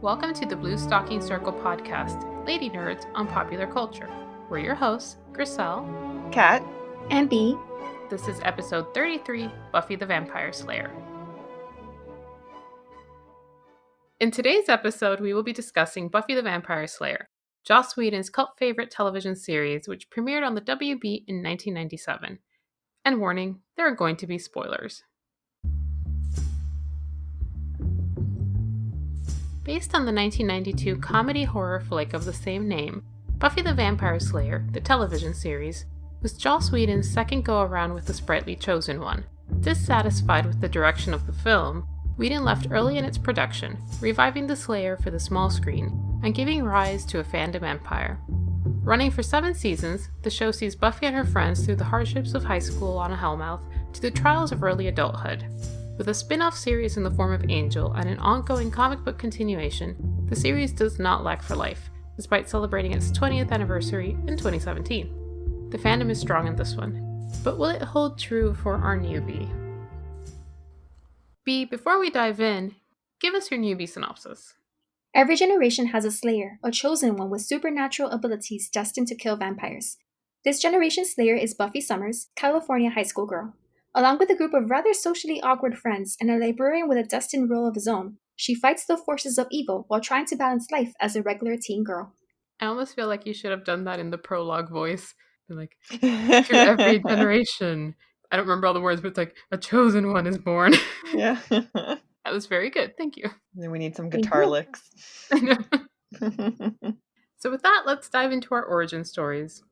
Welcome to the Bluestocking Circle podcast, Lady Nerds on Popular Culture. We're your hosts, Griselle, Kat, and B. This is episode 33, Buffy the Vampire Slayer. In today's episode, we will be discussing Buffy the Vampire Slayer, Joss Whedon's cult favorite television series, which premiered on the WB in 1997. And warning, there are going to be spoilers. Based on the 1992 comedy horror flick of the same name, Buffy the Vampire Slayer, the television series, was Joss Whedon's second go-around with the sprightly Chosen One. Dissatisfied with the direction of the film, Whedon left early in its production, reviving the Slayer for the small screen and giving rise to a fandom empire. Running for 7 seasons, the show sees Buffy and her friends through the hardships of high school on a Hellmouth to the trials of early adulthood. With a spin-off series in the form of Angel and an ongoing comic book continuation, the series does not lack for life, despite celebrating its 20th anniversary in 2017. The fandom is strong in this one, but will it hold true for our newbie? B, before we dive in, give us your newbie synopsis. Every generation has a Slayer, a chosen one with supernatural abilities destined to kill vampires. This generation's Slayer is Buffy Summers, California high school girl. Along with a group of rather socially awkward friends and a librarian with a destined role of his own, she fights the forces of evil while trying to balance life as a regular teen girl. I almost feel like you should have done that in the prologue voice. Like, through every generation. I don't remember all the words, but it's like, a chosen one is born. Yeah. That was very good. Thank you. Then we need some guitar licks. I know. So with that, let's dive into our origin stories.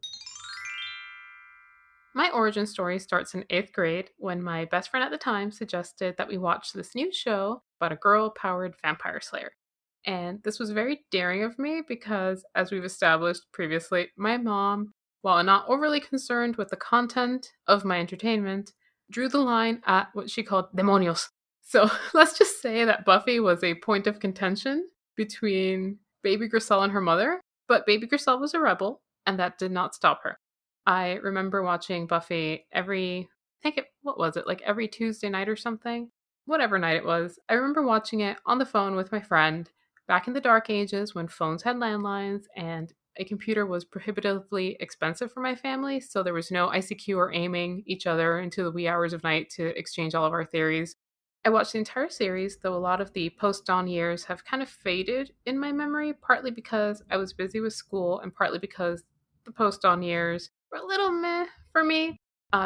My origin story starts in 8th grade when my best friend at the time suggested that we watch this new show about a girl-powered vampire slayer. And this was very daring of me because, as we've established previously, my mom, while not overly concerned with the content of my entertainment, drew the line at what she called demonios. So let's just say that Buffy was a point of contention between baby Griselle and her mother, but baby Griselle was a rebel, and that did not stop her. I remember watching Buffy every Tuesday night or something? Whatever night it was. I remember watching it on the phone with my friend back in the dark ages when phones had landlines and a computer was prohibitively expensive for my family, so there was no ICQ or aiming each other into the wee hours of night to exchange all of our theories. I watched the entire series, though a lot of the post-dawn years have kind of faded in my memory, partly because I was busy with school and partly because the post-dawn years were a little meh for me.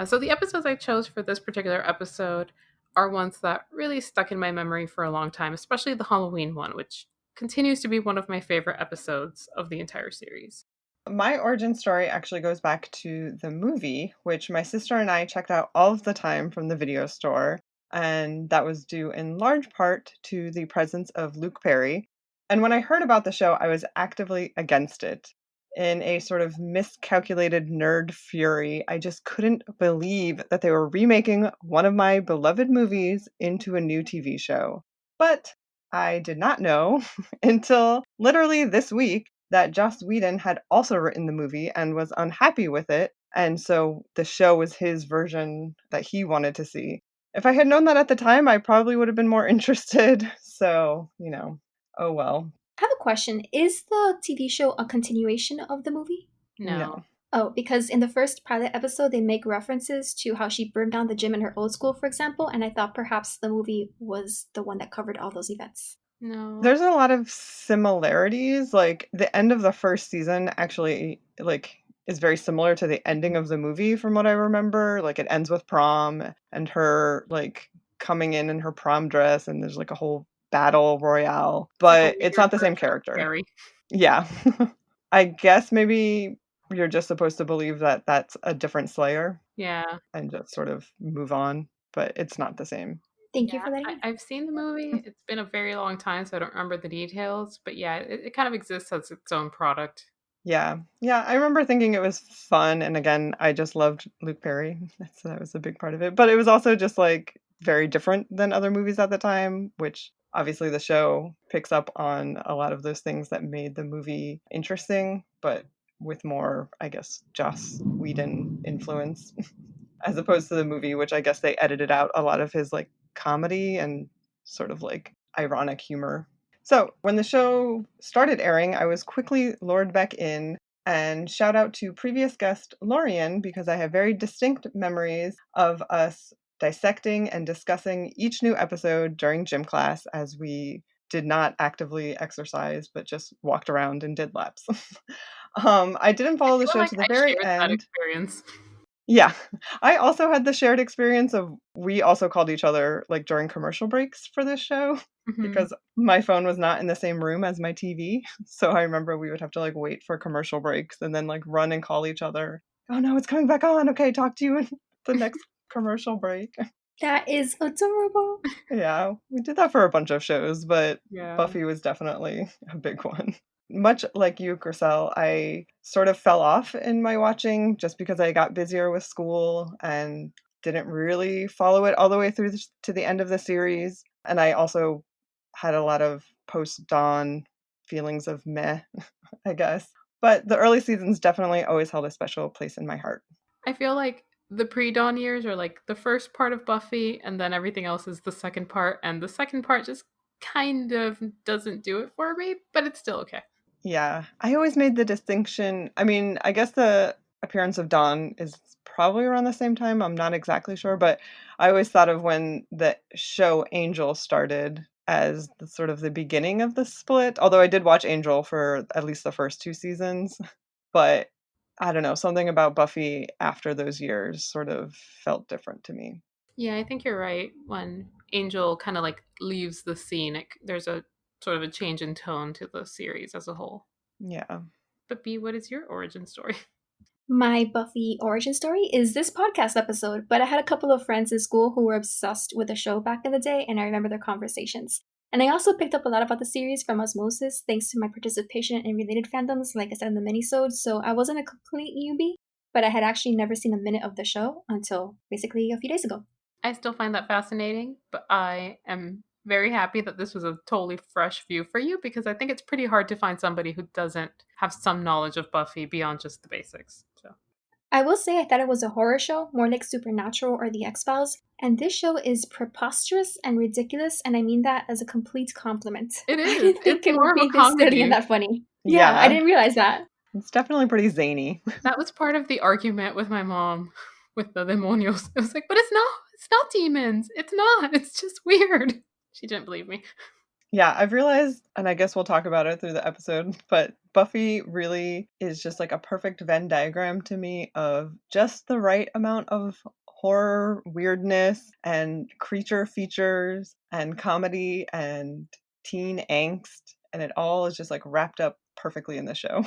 So the episodes I chose for this particular episode are ones that really stuck in my memory for a long time, especially the Halloween one, which continues to be one of my favorite episodes of the entire series. My origin story actually goes back to the movie, which my sister and I checked out all of the time from the video store, and that was due in large part to the presence of Luke Perry. And when I heard about the show, I was actively against it. In a sort of miscalculated nerd fury, I just couldn't believe that they were remaking one of my beloved movies into a new TV show. But I did not know until literally this week that Joss Whedon had also written the movie and was unhappy with it, and so the show was his version that he wanted to see. If I had known that at the time, I probably would have been more interested. So, oh well. I have a question. Is the TV show a continuation of the movie? No. Oh, because in the first pilot episode, they make references to how she burned down the gym in her old school, for example, and I thought perhaps the movie was the one that covered all those events. No. There's a lot of similarities. Like, the end of the first season actually, is very similar to the ending of the movie from what I remember. Like, it ends with prom and her, coming in her prom dress, and there's, a whole battle royale, but it's not the same character. Scary. Yeah. I guess maybe you're just supposed to believe that that's a different Slayer. Yeah. And just sort of move on, but it's not the same. Thank you for that. I've seen the movie. It's been a very long time, so I don't remember the details, but yeah, it kind of exists as its own product. Yeah. I remember thinking it was fun, and again, I just loved Luke Perry. That was a big part of it, but it was also just very different than other movies at the time, which obviously the show picks up on a lot of those things that made the movie interesting, but with more, I guess, Joss Whedon influence as opposed to the movie, which I guess they edited out a lot of his comedy and sort of ironic humor. So, when the show started airing, I was quickly lured back in. And shout out to previous guest Lorian, because I have very distinct memories of us dissecting and discussing each new episode during gym class as we did not actively exercise, but just walked around and did laps. I didn't I follow the feel show like to the I very shared that end. experience. Yeah. I also had the shared experience of we also called each other, like, during commercial breaks for this show Mhm. because my phone was not in the same room as my TV. So I remember we would have to, like, wait for commercial breaks and then, like, run and call each other. "Oh, no, it's coming back on. Okay, talk to you in the next commercial break." That is adorable. Yeah, we did that for a bunch of shows, but Yeah. Buffy was definitely a big one. Much like you, Gracel, I sort of fell off in my watching just because I got busier with school and didn't really follow it all the way through to the end of the series. And I also had a lot of post-dawn feelings of meh, I guess. But the early seasons definitely always held a special place in my heart. I feel like the pre-dawn years are like the first part of Buffy, and then everything else is the second part, and the second part just kind of doesn't do it for me, but it's still okay. Yeah, I always made the distinction. I mean, I guess the appearance of Dawn is probably around the same time. I'm not exactly sure, but I always thought of when the show Angel started as the sort of the beginning of the split. Although I did watch Angel for at least the first two seasons, but I don't know, something about Buffy after those years sort of felt different to me. Yeah, I think you're right. When Angel kind of like leaves the scene, there's a sort of a change in tone to the series as a whole. Yeah. But B, what is your origin story? My Buffy origin story is this podcast episode, but I had a couple of friends in school who were obsessed with the show back in the day, and I remember their conversations. And I also picked up a lot about the series from osmosis thanks to my participation in related fandoms, like I said in the minisodes, so I wasn't a complete newbie, but I had actually never seen a minute of the show until basically a few days ago. I still find that fascinating, but I am very happy that this was a totally fresh view for you because I think it's pretty hard to find somebody who doesn't have some knowledge of Buffy beyond just the basics. So I will say I thought it was a horror show, more like Supernatural or The X Files, and this show is preposterous and ridiculous, and I mean that as a complete compliment. it I is. didn't It's think it more would of a be this silly and comedy. that funny. Yeah, I Yeah, didn't realize that. it's definitely pretty zany. That was part of the argument with my mom with the demonios. I was like, but it's not. It's not demons. It's not. It's just weird. She didn't believe me. Yeah, I've realized, and I guess we'll talk about it through the episode, but Buffy really is just like a perfect Venn diagram to me of just the right amount of horror, weirdness, and creature features, and comedy, and teen angst, and it all is just like wrapped up perfectly in the show.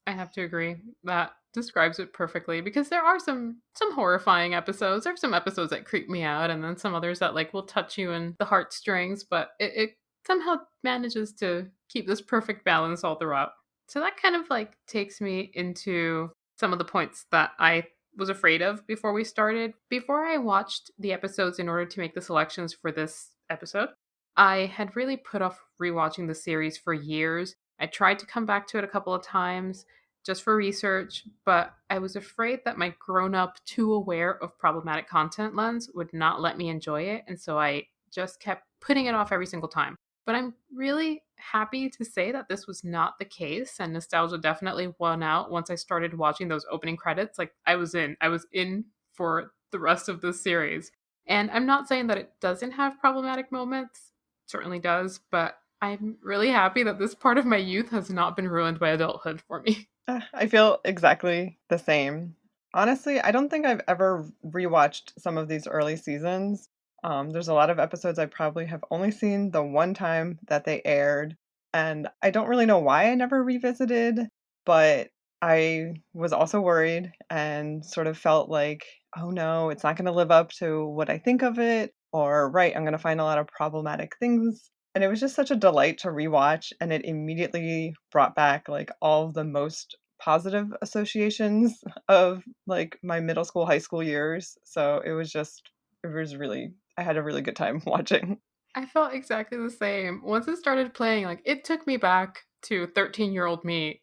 I have to agree. That describes it perfectly because there are some horrifying episodes. There are some episodes that creep me out, and then some others that like will touch you in the heartstrings. But it somehow manages to keep this perfect balance all throughout. So that kind of like takes me into some of the points that I was afraid of before we started. Before I watched the episodes in order to make the selections for this episode, I had really put off rewatching the series for years. I tried to come back to it a couple of times just for research, but I was afraid that my grown up, too aware of problematic content lens would not let me enjoy it. And so I just kept putting it off every single time. But I'm really happy to say that this was not the case. And nostalgia definitely won out once I started watching those opening credits. Like I was in. I was in for the rest of the series. And I'm not saying that it doesn't have problematic moments, it certainly does, but I'm really happy that this part of my youth has not been ruined by adulthood for me. I feel exactly the same. Honestly, I don't think I've ever rewatched some of these early seasons. There's a lot of episodes I probably have only seen the one time that they aired, and I don't really know why I never revisited, but I was also worried and sort of felt like, oh no, it's not going to live up to what I think of it, or right, I'm going to find a lot of problematic things. And it was just such a delight to rewatch, and it immediately brought back like all of the most positive associations of like my middle school, high school years. So it was really, I had a really good time watching. I felt exactly the same. Once it started playing, like it took me back to 13-year-old me.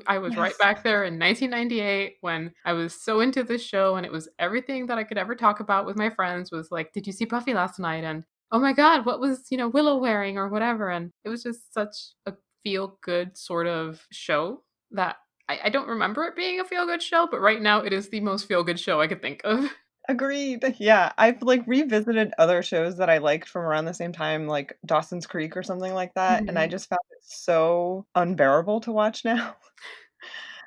I was right Yes. back there in 1998 when I was so into this show and it was everything that I could ever talk about with my friends was like, "Did you see Buffy last night?" And oh my god, what was, Willow wearing or whatever? And it was just such a feel good sort of show that I don't remember it being a feel good show, but right now it is the most feel good show I could think of. Agreed. Yeah, I've, like, revisited other shows that I liked from around the same time, like Dawson's Creek or something like that, and I Mhm. just found it so unbearable to watch now.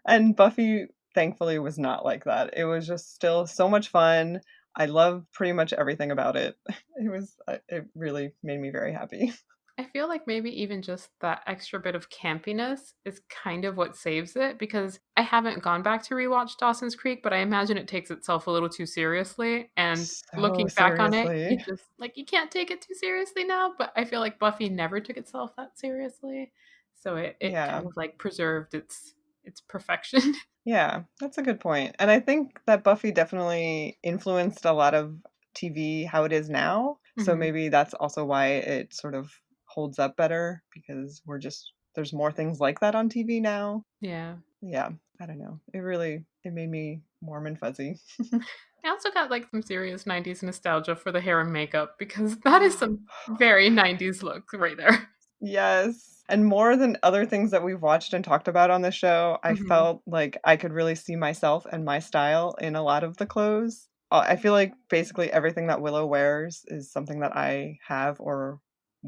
And Buffy, thankfully, was not like that. It was just still so much fun. I love pretty much everything about it. It really made me very happy. I feel like maybe even just that extra bit of campiness is kind of what saves it because I haven't gone back to rewatch Dawson's Creek, but I imagine it takes itself a little too seriously. And So looking back on it, seriously. you can't take it too seriously now. But I feel like Buffy never took itself that seriously. So it Yeah. kind of like preserved its perfection. Yeah, that's a good point. And I think that Buffy definitely influenced a lot of TV how it is now. So Mhm. maybe that's also why it sort of holds up better because there's more things like that on TV now. Yeah. Yeah, I don't know. It made me warm and fuzzy. I also got like some serious 90s nostalgia for the hair and makeup because that is some very 90s look right there. Yes. And more than other things that we've watched and talked about on the show, I Mhm. felt like I could really see myself and my style in a lot of the clothes. I feel like basically everything that Willow wears is something that I have or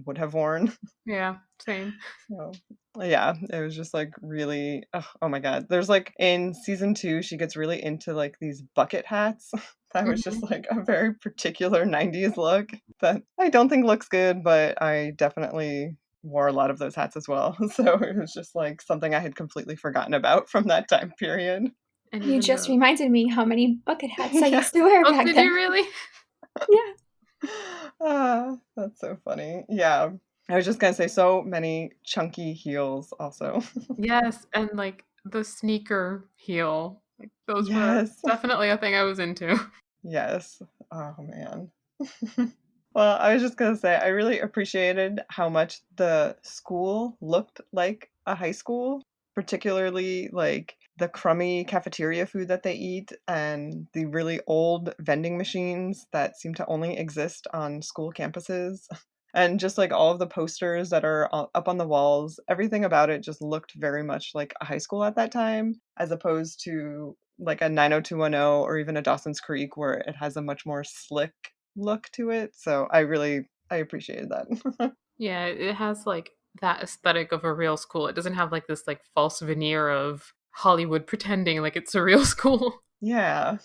would have worn. Yeah, same. So, yeah, it was just like really, oh my God. There's like in season 2, she gets really into like these bucket hats. That was just Mhm. like a very particular 90s look that I don't think looks good, but I definitely wore a lot of those hats as well. So it was just like something I had completely forgotten about from that time period. And You even just the reminded me how many bucket hats I Yeah. used to wear Oh, back did you then. really? Yeah. That's so funny. Yeah. I was just gonna say so many chunky heels also. Yes, and, like, the sneaker heel. Like, those were Yes. definitely a thing I was into. Yes. Oh, man. Well, I was just gonna say, I really appreciated how much the school looked like a high school, particularly like the crummy cafeteria food that they eat and the really old vending machines that seem to only exist on school campuses. And just like all of the posters that are up on the walls, everything about it just looked very much like a high school at that time, as opposed to like a 90210 or even a Dawson's Creek where it has a much more slick look to it. So I appreciated that. Yeah, it has, like, that aesthetic of a real school. It doesn't have, like, this, like, false veneer of Hollywood pretending like it's a real school. Yeah.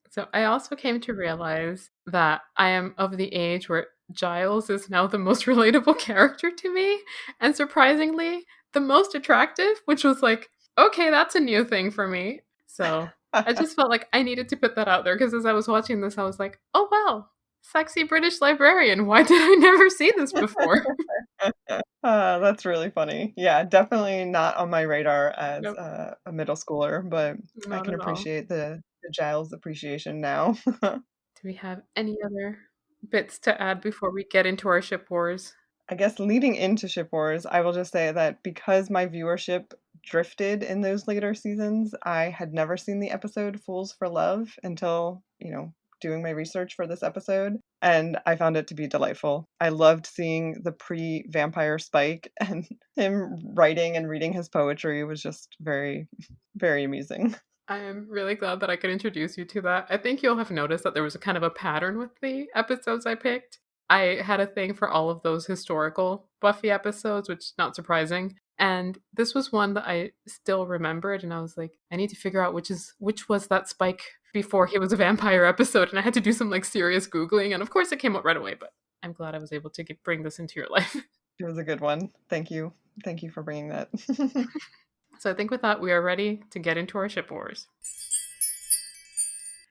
So I also came to realize that I am of the age where Giles is now the most relatable character to me, and surprisingly, the most attractive, which was like, okay, that's a new thing for me. So I just felt like I needed to put that out there because as I was watching this, I was like, oh wow, sexy British librarian. Why did I never see this before? That's really funny. Yeah, definitely not on my radar as Nope, a middle schooler, but I not can at all. appreciate the Giles appreciation now. Do we have any other bits to add before we get into our ship wars? I guess leading into Ship Wars, I will just say that because my viewership drifted in those later seasons, I had never seen the episode Fools for Love until, doing my research for this episode, and I found it to be delightful. I loved seeing the pre-vampire Spike and him writing and reading his poetry was just very, very amusing. I am really glad that I could introduce you to that. I think you'll have noticed that there was a kind of a pattern with the episodes I picked. I had a thing for all of those historical Buffy episodes, which is not surprising. And this was one that I still remembered, and I was like, I need to figure out which was that Spike before he was a vampire episode, and I had to do some like serious googling, and of course it came up right away. But I'm glad I was able to bring this into your life. It was a good one. Thank you. Thank you for bringing that. So I think with that, we are ready to get into our ship wars.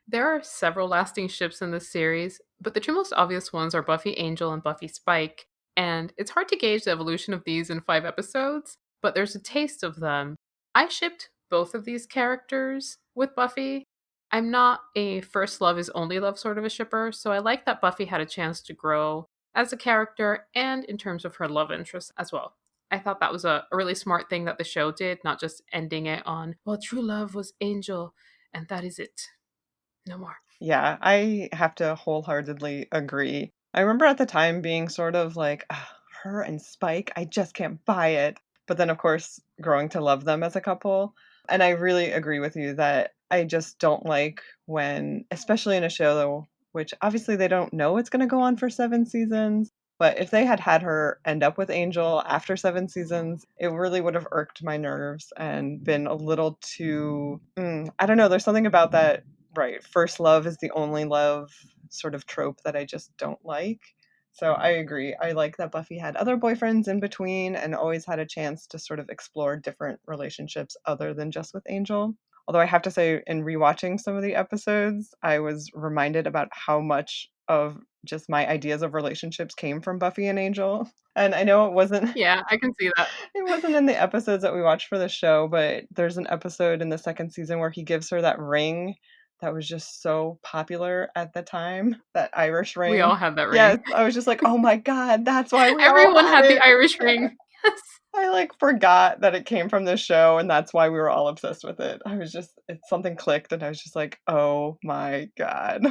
There are several lasting ships in this series, but the two most obvious ones are Buffy Angel and Buffy Spike, and it's hard to gauge the evolution of these in 5 episodes, but there's a taste of them. I shipped both of these characters with Buffy. I'm not a first love is only love sort of a shipper, so I like that Buffy had a chance to grow as a character and in terms of her love interest as well. I thought that was a really smart thing that the show did, not just ending it on, well, true love was Angel, and that is it. No more. Yeah, I have to wholeheartedly agree. I remember at the time being sort of like, "Ugh, her and Spike, I just can't buy it." But then, of course, growing to love them as a couple. And I really agree with you that I just don't like when, especially in a show, though, which obviously they don't know it's going to go on for 7 seasons. But if they had had her end up with Angel after 7 seasons, it really would have irked my nerves and been a little too. I don't know. There's something about that, right? First love is the only love sort of trope that I just don't like. So I agree. I like that Buffy had other boyfriends in between and always had a chance to sort of explore different relationships other than just with Angel. Although I have to say, in rewatching some of the episodes, I was reminded about how much of just my ideas of relationships came from Buffy and Angel. And I know it wasn't Yeah, I can see that. it wasn't in the episodes that we watched for the show, but there's an episode in the second season where he gives her that ring that was just so popular at the time, that Irish We ring. all had that Yes, ring. I was just like, "Oh my god, that's why we all Everyone had had the it." Irish ring. Yes. I, like, forgot that it came from this show, and that's why we were all obsessed with it. I was just something clicked, and I was just like, "Oh my god."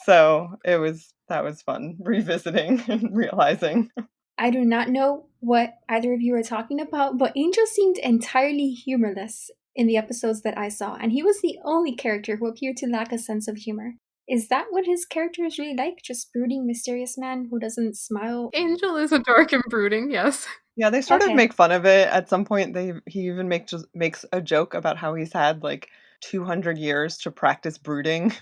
So, that was fun revisiting and realizing. I do not know what either of you are talking about, but Angel seemed entirely humorless in the episodes that I saw, and he was the only character who appeared to lack a sense of humor. Is that what his character is really like? Just brooding, mysterious man who doesn't smile? Angel is a dark and brooding, yes. Yeah, they sort of Okay. make fun of it. At some point, he even makes a joke about how he's had, like, 200 years to practice brooding.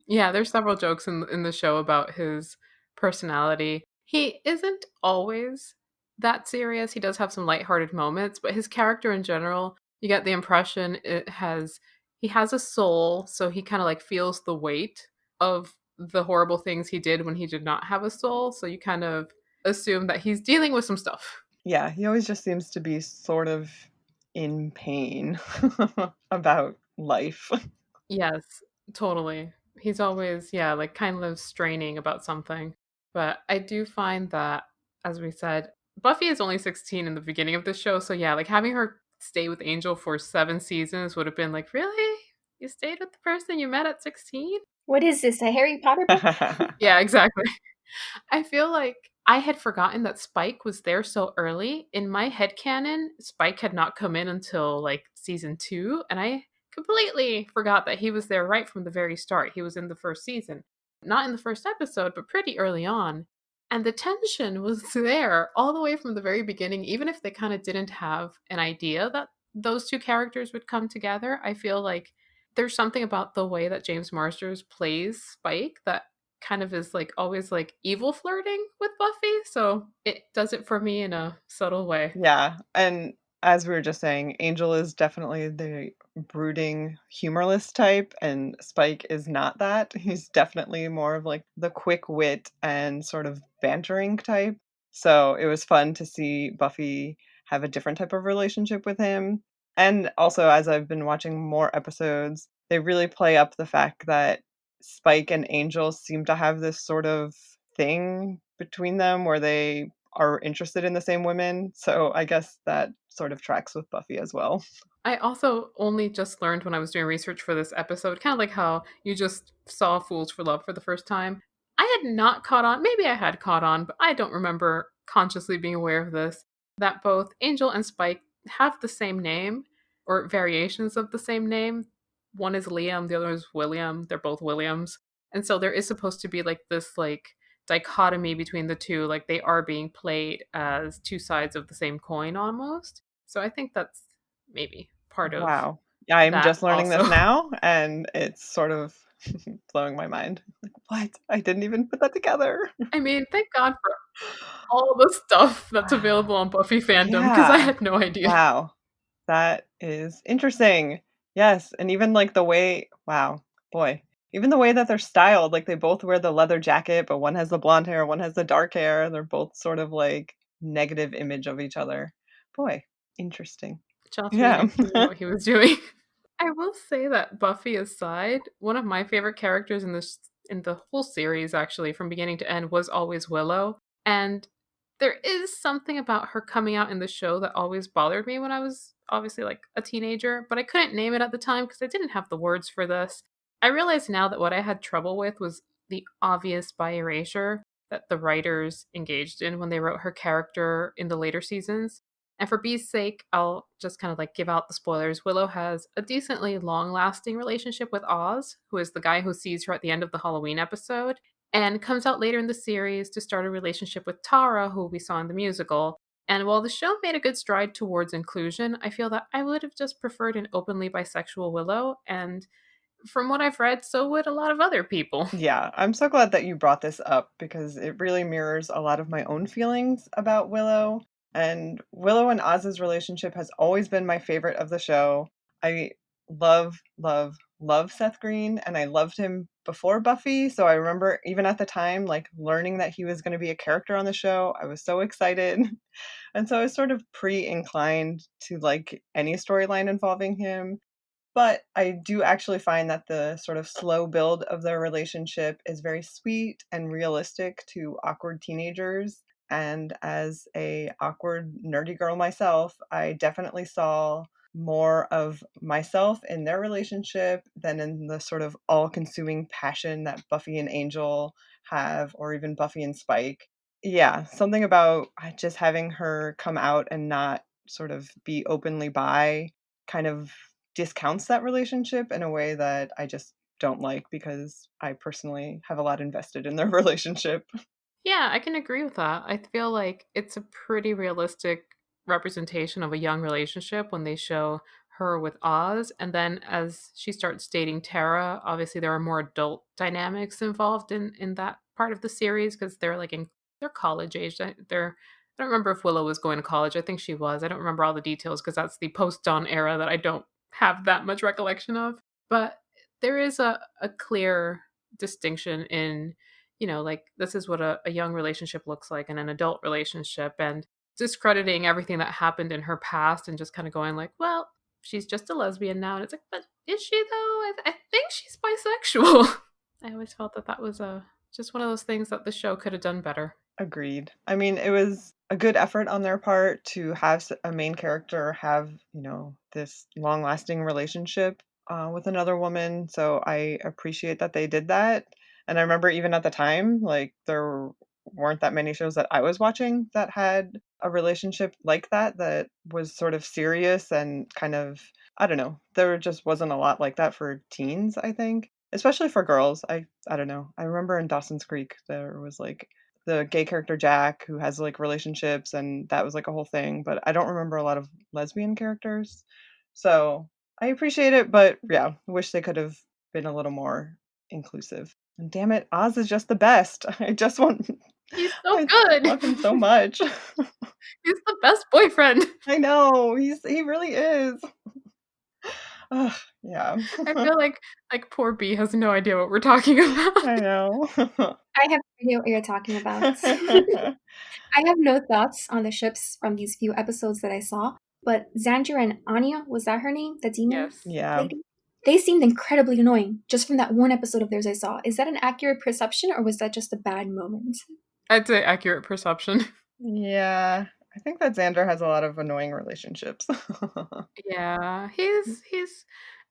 Yeah, there's several jokes in the show about his personality. He isn't always that serious. He does have some lighthearted moments, but his character in general, you get the impression he has a soul, so he kind of like feels the weight of the horrible things he did when he did not have a soul. So you kind of assume that he's dealing with some stuff. Yeah, he always just seems to be sort of in pain about life. Yes, totally. He's always, yeah, like kind of straining about something. But I do find that, as we said, Buffy is only 16 in the beginning of the show. So yeah, like having her stay with Angel for 7 seasons would have been like, really? You stayed with the person you met at 16? What is this, a Harry Potter book? Yeah, exactly. I feel like I had forgotten that Spike was there so early. In my headcanon, Spike had not come in until like season 2, and I completely forgot that he was there right from the very start. He was in the first season. Not in the first episode, but pretty early on. And the tension was there all the way from the very beginning, even if they kind of didn't have an idea that those two characters would come together. I feel like there's something about the way that James Marsters plays Spike that kind of is like always like evil flirting with Buffy, so it does it for me in a subtle way. Yeah, and as we were just saying, Angel is definitely the brooding, humorless type, and Spike is not that. He's definitely more of like the quick wit and sort of bantering type. So it was fun to see Buffy have a different type of relationship with him. And also, as I've been watching more episodes, they really play up the fact that Spike and Angel seem to have this sort of thing between them where they are interested in the same women. So I guess that sort of tracks with Buffy as well. I also only just learned when I was doing research for this episode, kind of like how you just saw Fools for Love for the first time. I had not caught on, maybe I had caught on, but I don't remember consciously being aware of this, that both Angel and Spike have the same name or variations of the same name. One is Liam, the other is William. They're both Williams. And so there is supposed to be like this like dichotomy between the two, like they are being played as two sides of the same coin almost. So I think that's maybe part of Wow. Yeah, I'm that just learning also. this now, and it's sort of blowing my mind. Like, what? I didn't even put that together. I mean, thank God for all the stuff that's Wow. available on Buffy fandom because I Yeah. had no idea. Wow. That is interesting. Yes, and even like the way, wow, boy, even the way that they're styled, like they both wear the leather jacket, but one has the blonde hair, one has the dark hair. They're both sort of like negative image of each other. Boy, interesting. Joss Yeah. Whedon, he knew what he was doing. I will say that Buffy aside, one of my favorite characters in the whole series actually from beginning to end was always Willow. And there is something about her coming out in the show that always bothered me when I was obviously like a teenager, but I couldn't name it at the time because I didn't have the words for this. I realize now that what I had trouble with was the obvious bi erasure. that the writers engaged in when they wrote her character in the later seasons. And for Bee's sake, I'll just kind of like give out the spoilers. Willow has a decently long lasting relationship with Oz, who is the guy who sees her at the end of the Halloween episode, and comes out later in the series to start a relationship with Tara, who we saw in the musical. And while the show made a good stride towards inclusion, I feel that I would have just preferred an openly bisexual Willow, and from what I've read, so would a lot of other people. Yeah, I'm so glad that you brought this up because it really mirrors a lot of my own feelings about Willow. And Willow and Oz's relationship has always been my favorite of the show. I love, love, love Seth Green, and I loved him before Buffy. So I remember even at the time, like learning that he was going to be a character on the show, I was so excited. And so I was sort of pre inclined to like any storyline involving him. But I do actually find that the sort of slow build of their relationship is very sweet and realistic to awkward teenagers. And as a awkward nerdy girl myself, I definitely saw more of myself in their relationship than in the sort of all-consuming passion that Buffy and Angel have, or even Buffy and Spike. Yeah, something about just having her come out and not sort of be openly bi kind of discounts that relationship in a way that I just don't like because I personally have a lot invested in their relationship. Yeah, I can agree with that. I feel like it's a pretty realistic representation of a young relationship when they show her with Oz. And then as she starts dating Tara, obviously there are more adult dynamics involved in that part of the series because they're like in they're college age. I don't remember if Willow was going to college. I think she was. I don't remember all the details because that's the post Dawn era that I don't have that much recollection of. But there is a clear distinction in like this is what a young relationship looks like in an adult relationship, and discrediting everything that happened in her past and just kind of going like, well, she's just a lesbian now. And it's like, but is she though? I think she's bisexual. I always felt that that was just one of those things that the show could have done better. Agreed. I mean, it was a good effort on their part to have a main character have, this long lasting relationship with another woman. So I appreciate that they did that. And I remember even at the time, like, there weren't that many shows that I was watching that had a relationship like that, that was sort of serious and kind of, I don't know, there just wasn't a lot like that for teens, I think. Especially for girls. I don't know. I remember in Dawson's Creek there was like the gay character Jack who has like relationships and that was like a whole thing, but I don't remember a lot of lesbian characters. So I appreciate it, but yeah, wish they could have been a little more inclusive. And damn it, Oz is just the best. I just want He's so I good. love him so much. He's the best boyfriend. I know. He really is. Ugh, yeah. I feel like poor B has no idea what we're talking about. I know. I have no idea what you're talking about. I have no thoughts on the ships from these few episodes that I saw, but Xandra and Anya, was that her name? The demon Yes. Yeah. lady? They seemed incredibly annoying just from that one episode of theirs I saw. Is that an accurate perception or was that just a bad moment? I'd say accurate perception. Yeah. I think that Xander has a lot of annoying relationships. Yeah, he's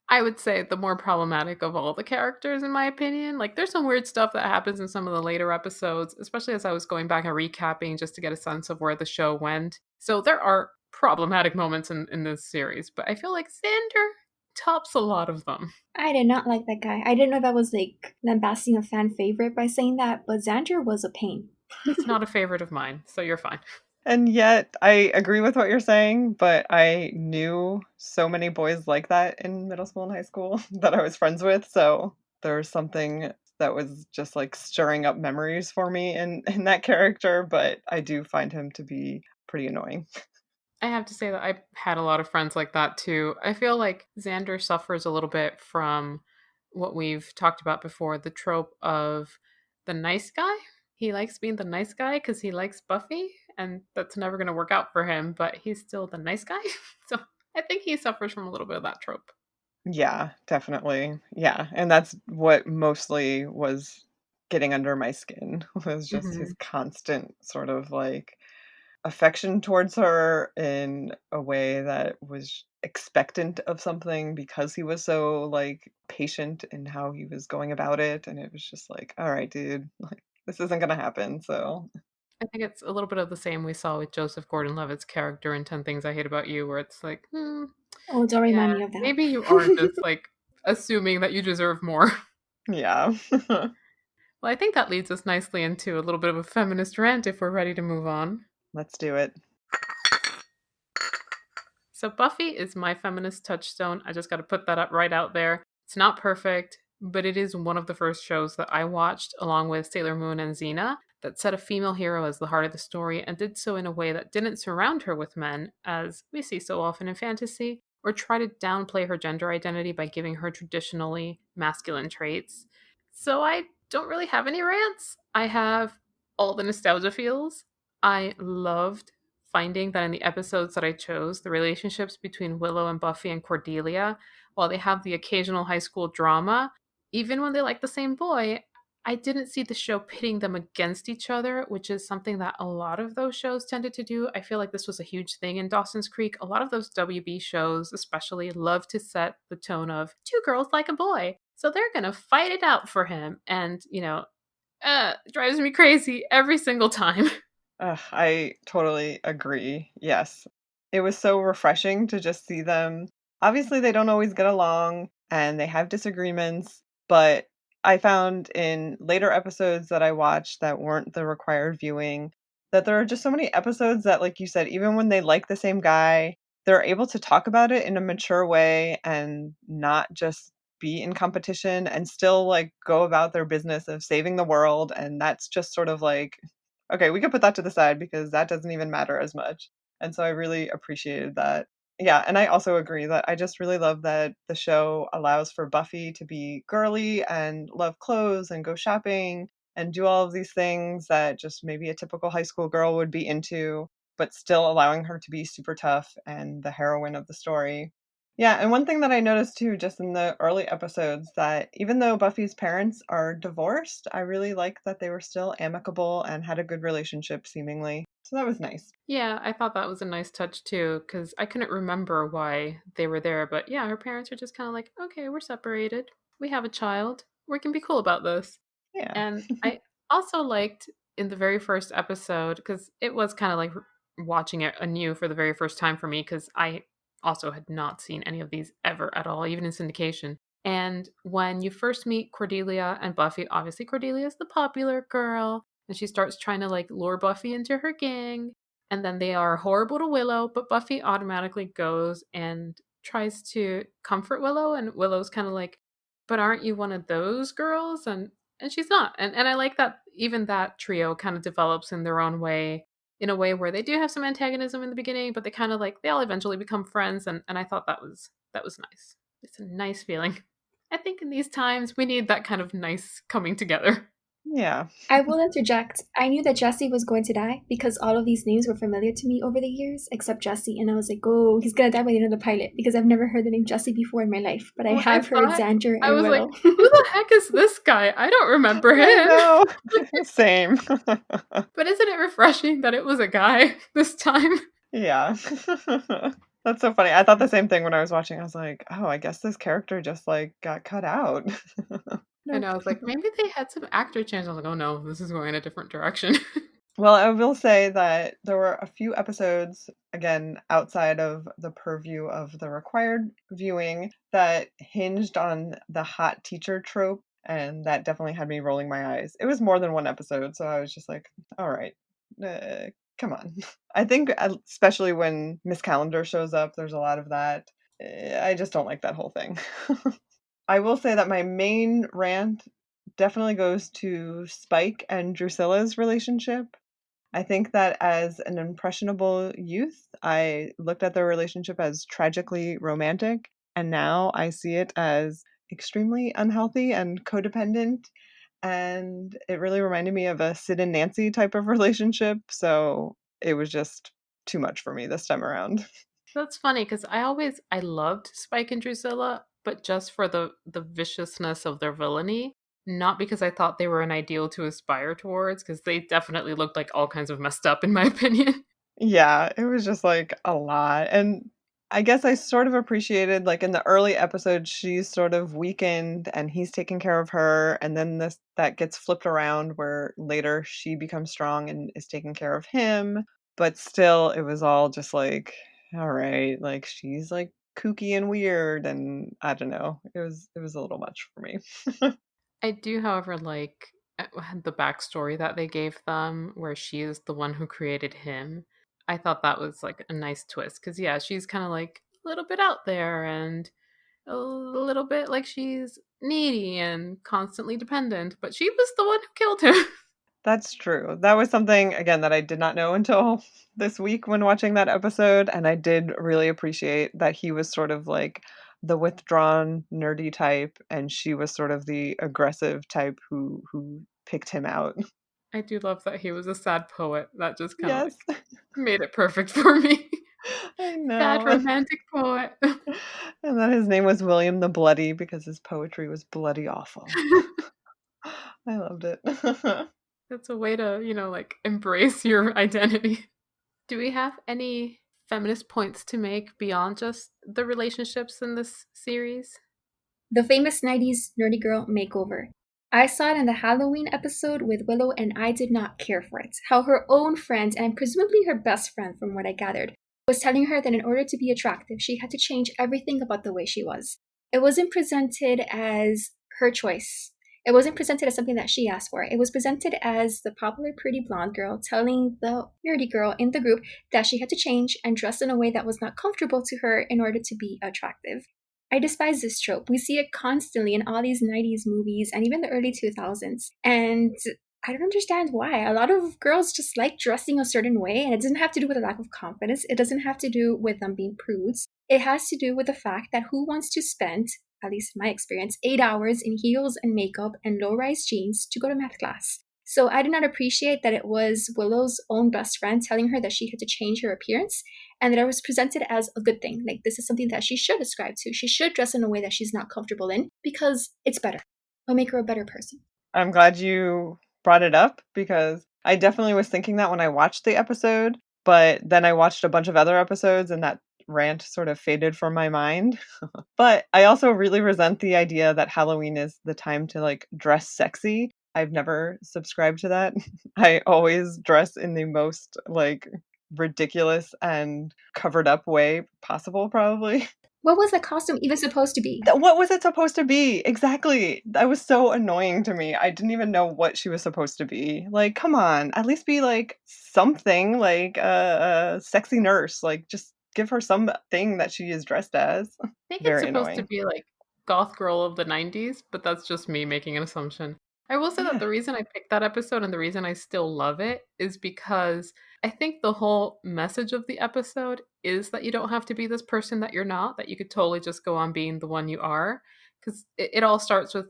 I would say the more problematic of all the characters in my opinion. Like there's some weird stuff that happens in some of the later episodes, especially as I was going back and recapping just to get a sense of where the show went. So there are problematic moments in this series, but I feel like Xander tops a lot of them. I did not like that guy. I didn't know that was like lambasting a fan favorite by saying that, but Xander was a pain. He's not a favorite of mine, so you're fine. And yet, I agree with what you're saying, but I knew so many boys like that in middle school and high school that I was friends with. So there was something that was just like stirring up memories for me in that character, but I do find him to be pretty annoying. I have to say that I've had a lot of friends like that too. I feel like Xander suffers a little bit from what we've talked about before, the trope of the nice guy. He likes being the nice guy because he likes Buffy, and that's never going to work out for him, but he's still the nice guy. So I think he suffers from a little bit of that trope. Yeah, definitely. Yeah, and that's what mostly was getting under my skin was just Hmm. his constant sort of like affection towards her in a way that was expectant of something because he was so like patient in how he was going about it, and it was just like, all right, dude, like this isn't gonna happen. So I think it's a little bit of the same we saw with Joseph Gordon-Levitt's character in 10 Things I Hate About You, where it's like, Oh, don't yeah, remind me of that. maybe you are just like assuming that you deserve more. yeah. Well, I think that leads us nicely into a little bit of a feminist rant if we're ready to move on. Let's do it. So, Buffy is my feminist touchstone. I just got to put that up right out there. It's not perfect, but it is one of the first shows that I watched, along with Sailor Moon and Xena, that set a female hero as the heart of the story and did so in a way that didn't surround her with men, as we see so often in fantasy, or try to downplay her gender identity by giving her traditionally masculine traits. So, I don't really have any rants. I have all the nostalgia feels. I loved finding that in the episodes that I chose, the relationships between Willow and Buffy and Cordelia, while they have the occasional high school drama, even when they like the same boy, I didn't see the show pitting them against each other, which is something that a lot of those shows tended to do. I feel like this was a huge thing in Dawson's Creek. A lot of those WB shows, especially, love to set the tone of two girls like a boy. So they're going to fight it out for him. And, drives me crazy every single time. I totally agree. Yes. It was so refreshing to just see them. Obviously, they don't always get along and they have disagreements, but I found in later episodes that I watched that weren't the required viewing that there are just so many episodes that, like you said, even when they like the same guy, they're able to talk about it in a mature way and not just be in competition and still like go about their business of saving the world. And that's just sort of like, okay, we can put that to the side because that doesn't even matter as much. And so I really appreciated that. Yeah, and I also agree that I just really love that the show allows for Buffy to be girly and love clothes and go shopping and do all of these things that just maybe a typical high school girl would be into, but still allowing her to be super tough and the heroine of the story. Yeah, and one thing that I noticed too, just in the early episodes, that even though Buffy's parents are divorced, I really liked that they were still amicable and had a good relationship, seemingly. So that was nice. Yeah, I thought that was a nice touch too, because I couldn't remember why they were there. But yeah, her parents are just kind of like, okay, we're separated. We have a child. We can be cool about this. Yeah. And I also liked in the very first episode, because it was kind of like watching it anew for the very first time for me, because I also had not seen any of these ever at all, even in syndication. And when you first meet Cordelia and Buffy, obviously Cordelia's the popular girl, and she starts trying to like lure Buffy into her gang. And then they are horrible to Willow, but Buffy automatically goes and tries to comfort Willow, and Willow's kind of like, "But aren't you one of those girls?" And she's not. And I like that even that trio kind of develops in their own way, in a way where they do have some antagonism in the beginning, but they kind of like they all eventually become friends, and I thought that was nice. It's a nice feeling. I think in these times we need that kind of nice coming together. Yeah. I will interject. I knew that Jesse was going to die because all of these names were familiar to me over the years, except Jesse. And I was like, oh, he's going to die by the end of the pilot because I've never heard the name Jesse before in my life. But I When I have heard saw it, Xander I and was like, Willow. "Who the heck is this guy? I don't remember I him." know. Same. But isn't it refreshing that it was a guy this time? yeah. That's so funny. I thought the same thing when I was watching. I was like, oh, I guess this character just like got cut out. And I nope. was like, maybe they had some actor change. I was like, oh no, this is going in a different direction. Well, I will say that there were a few episodes, again, outside of the purview of the required viewing, that hinged on the hot teacher trope, and that definitely had me rolling my eyes. It was more than one episode, so I was just like, all right, come on. I think, especially when Miss Calendar shows up, there's a lot of that. I just don't like that whole thing. I will say that my main rant definitely goes to Spike and Drusilla's relationship. I think that as an impressionable youth, I looked at their relationship as tragically romantic, and now I see it as extremely unhealthy and codependent. And it really reminded me of a Sid and Nancy type of relationship. So it was just too much for me this time around. That's funny because I loved Spike and Drusilla, but just for the viciousness of their villainy, not because I thought they were an ideal to aspire towards, because they definitely looked like all kinds of messed up in my opinion. Yeah, it was just like a lot. And I guess I sort of appreciated, like, in the early episodes, she's sort of weakened and he's taking care of her, and then that gets flipped around where later she becomes strong and is taking care of him, but still, it was all just like, "Alright," like, she's, like, kooky and weird, and I don't know. It was a little much for me. I do, however, like the backstory that they gave them, where she is the one who created him. I thought that was like a nice twist because, yeah, she's kind of like a little bit out there and a little bit like she's needy and constantly dependent, but she was the one who killed him. That's true. That was something, again, that I did not know until this week when watching that episode, and I did really appreciate that he was sort of like the withdrawn, nerdy type, and she was sort of the aggressive type who picked him out. I do love that he was a sad poet. That just kind of Yes, like made it perfect for me. I Sad know. romantic poet. And that his name was William the Bloody because his poetry was bloody awful. I loved it. That's a way to, like embrace your identity. Do we have any feminist points to make beyond just the relationships in this series? The famous 90s nerdy girl makeover. I saw it in the Halloween episode with Willow and I did not care for it. How her own friend, and presumably her best friend from what I gathered, was telling her that in order to be attractive, she had to change everything about the way she was. It wasn't presented as her choice. It wasn't presented as something that she asked for. It was presented as the popular pretty blonde girl telling the nerdy girl in the group that she had to change and dress in a way that was not comfortable to her in order to be attractive. I despise this trope. We see it constantly in all these 90s movies and even the early 2000s. And I don't understand why. A lot of girls just like dressing a certain way, and it doesn't have to do with a lack of confidence. It doesn't have to do with them being prudes. It has to do with the fact that who wants to spend, at least in my experience, 8 hours in heels and makeup and low rise jeans to go to math class? So I did not appreciate that it was Willow's own best friend telling her that she had to change her appearance and that it was presented as a good thing. Like, this is something that she should ascribe to. She should dress in a way that she's not comfortable in because it's better. It'll make her a better person. I'm glad you brought it up because I definitely was thinking that when I watched the episode, but then I watched a bunch of other episodes and that rant sort of faded from my mind. But I also really resent the idea that Halloween is the time to like dress sexy. I've never subscribed to that. I always dress in the most like ridiculous and covered up way possible, probably. What was the costume even supposed to be? What was it supposed to be? Exactly. That was so annoying to me. I didn't even know what she was supposed to be. Like, come on, at least be like something like a sexy nurse. Like, just give her something that she is dressed as. Think it's Very supposed to annoying. be like goth girl of the 90s, but that's just me making an assumption. I will say that Yeah. the reason I picked that episode and the reason I still love it is because I think the whole message of the episode is that you don't have to be this person that you're not, that you could totally just go on being the one you are. Because it all starts with,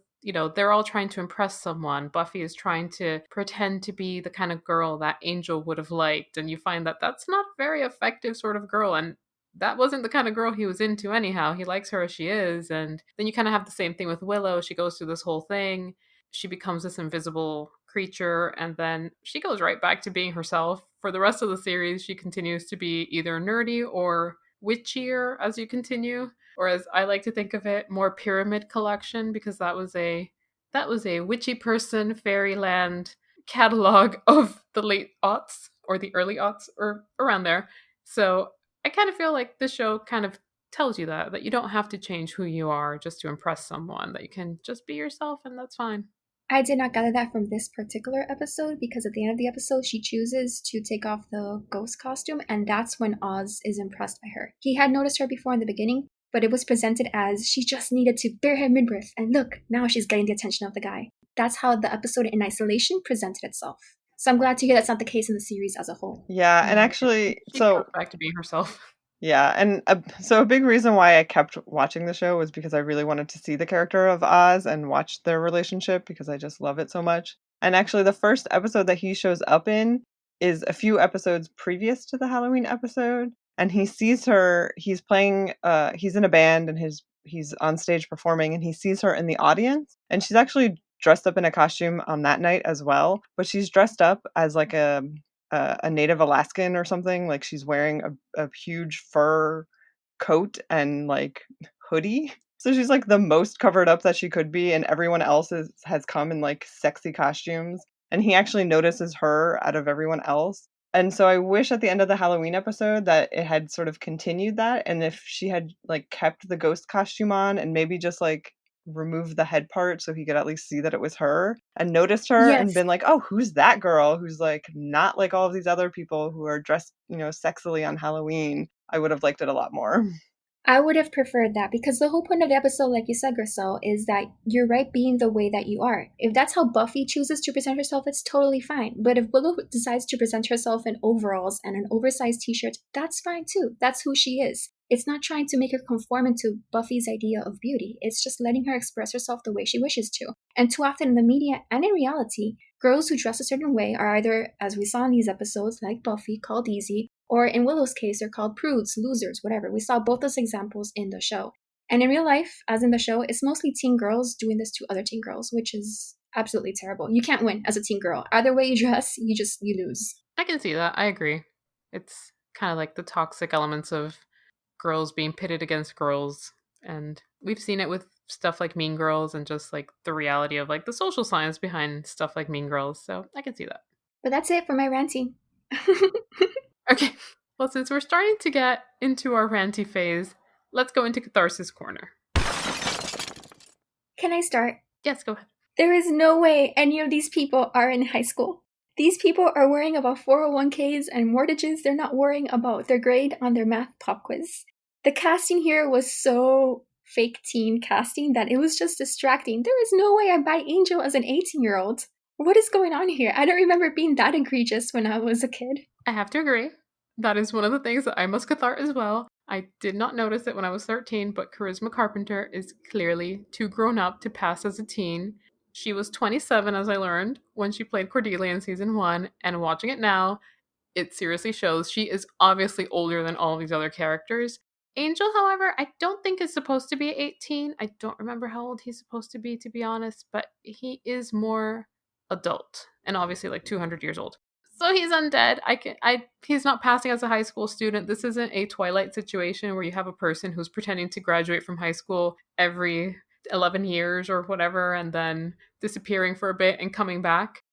they're all trying to impress someone. Buffy is trying to pretend to be the kind of girl that Angel would have liked. And you find that that's not a very effective sort of girl. And that wasn't the kind of girl he was into anyhow. He likes her as she is. And then you kind of have the same thing with Willow. She goes through this whole thing. She becomes this invisible creature, and then she goes right back to being herself. For the rest of the series, she continues to be either nerdy or witchier as you continue, or as I like to think of it, more pyramid collection, because that was a witchy person fairyland catalog of the late aughts or the early aughts or around there. So I kind of feel like this show kind of tells you that you don't have to change who you are just to impress someone, that you can just be yourself and that's fine. I did not gather that from this particular episode because at the end of the episode, she chooses to take off the ghost costume, and that's when Oz is impressed by her. He had noticed her before in the beginning, but it was presented as she just needed to bare her midriff, and look, now she's getting the attention of the guy. That's how the episode in isolation presented itself. So I'm glad to hear that's not the case in the series as a whole. Yeah, and Yeah, actually, she goes back to being herself. yeah, and so a big reason why I kept watching the show was because I really wanted to see the character of Oz and watch their relationship because I just love it so much. And actually, the first episode that he shows up in is a few episodes previous to the Halloween episode, and he sees her. He's playing. He's in a band, and he's on stage performing, and he sees her in the audience, and she's actually dressed up in a costume on that night as well. But she's dressed up as like a native Alaskan or something. Like she's wearing a huge fur coat and like hoodie. So she's like the most covered up that she could be, and everyone else has come in like sexy costumes. And he actually notices her out of everyone else. And so I wish at the end of the Halloween episode that it had sort of continued that, and if she had, like, kept the ghost costume on and maybe just, like, removed the head part so he could at least see that it was her, and noticed her and Yes, been like, "Oh, who's that girl who's, like, not like all of these other people who are dressed, sexily on Halloween?" I would have liked it a lot more. I would have preferred that because the whole point of the episode, like you said, Grisel, is that you're right being the way that you are. If that's how Buffy chooses to present herself, it's totally fine. But if Willow decides to present herself in overalls and an oversized t shirt, that's fine too. That's who she is. It's not trying to make her conform into Buffy's idea of beauty. It's just letting her express herself the way she wishes to. And too often in the media and in reality, girls who dress a certain way are either, as we saw in these episodes, like Buffy, called easy, or in Willow's case, they're called prudes, losers, whatever. We saw both those examples in the show. And in real life, as in the show, it's mostly teen girls doing this to other teen girls, which is absolutely terrible. You can't win as a teen girl. Either way you dress, you lose. I can see that. I agree. It's kind of like the toxic elements of girls being pitted against girls. And we've seen it with stuff like Mean Girls and just like the reality of like the social science behind stuff like Mean Girls. So I can see that. But that's it for my ranting. Okay. Well, since we're starting to get into our ranty phase, let's go into Catharsis Corner. Can I start? Yes, go ahead. There is no way any of these people are in high school. These people are worrying about 401ks and mortgages. They're not worrying about their grade on their math pop quiz. The casting here was so fake teen casting that it was just distracting. There is no way I buy Angel as an 18-year-old. What is going on here? I don't remember it being that egregious when I was a kid. I have to agree. That is one of the things that I must cathart as well. I did not notice it when I was 13, but Charisma Carpenter is clearly too grown up to pass as a teen. She was 27, as I learned, when she played Cordelia in season 1, and watching it now, it seriously shows she is obviously older than all of these other characters. Angel, however, I don't think is supposed to be 18. I don't remember how old he's supposed to be honest, but he is more adult and obviously like 200 years old. So he's undead. He's not passing as a high school student. This isn't a Twilight situation where you have a person who's pretending to graduate from high school every 11 years or whatever and then disappearing for a bit and coming back.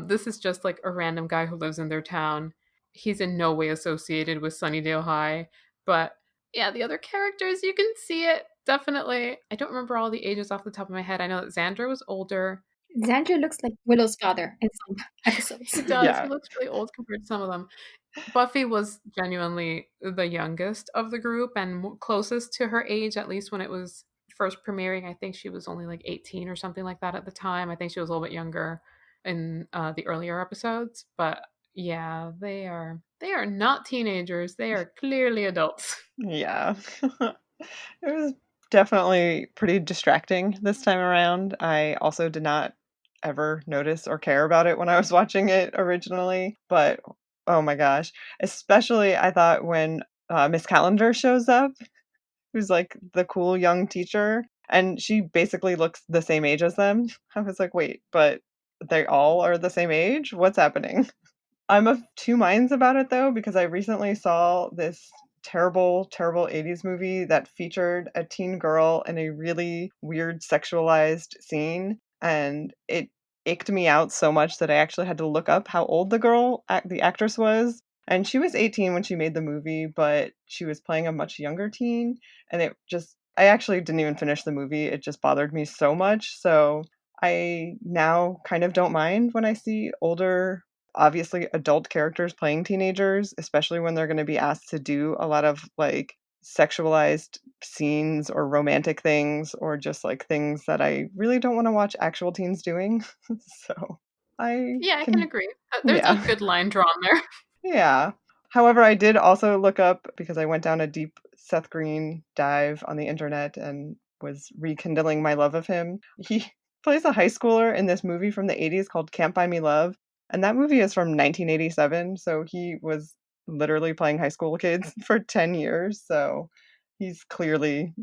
This is just like a random guy who lives in their town. He's in no way associated with Sunnydale High, but yeah, the other characters, you can see it definitely. I don't remember all the ages off the top of my head. I know that Xandra was older. Xander looks like Willow's father in some episodes. He does. He Yeah. looks really old compared to some of them. Buffy was genuinely the youngest of the group and closest to her age, at least when it was first premiering. I think she was only like 18 or something like that at the time. I think she was a little bit younger in the earlier episodes, but yeah, they are not teenagers. They are clearly adults. Yeah. It was definitely pretty distracting this time around. I also did not ever notice or care about it when I was watching it originally, but oh my gosh. Especially I thought when Miss Calendar shows up, who's like the cool young teacher, and she basically looks the same age as them. I was like, wait, but they all are the same age? What's happening? I'm of two minds about it though, because I recently saw this terrible, terrible 80s movie that featured a teen girl in a really weird sexualized scene. And it icked me out so much that I actually had to look up how old the actress was. And she was 18 when she made the movie, but she was playing a much younger teen. And I actually didn't even finish the movie. It just bothered me so much. So I now kind of don't mind when I see older, obviously adult characters playing teenagers, especially when they're going to be asked to do a lot of like sexualized scenes or romantic things or just like things that I really don't want to watch actual teens doing. So I Yeah, I can can, agree. There's a yeah. good line drawn there. Yeah. However, I did also look up because I went down a deep Seth Green dive on the internet and was rekindling my love of him. He plays a high schooler in this movie from the 80s called Can't Buy Me Love. And that movie is from 1987. So he was literally playing high school kids for 10 years. So he's clearly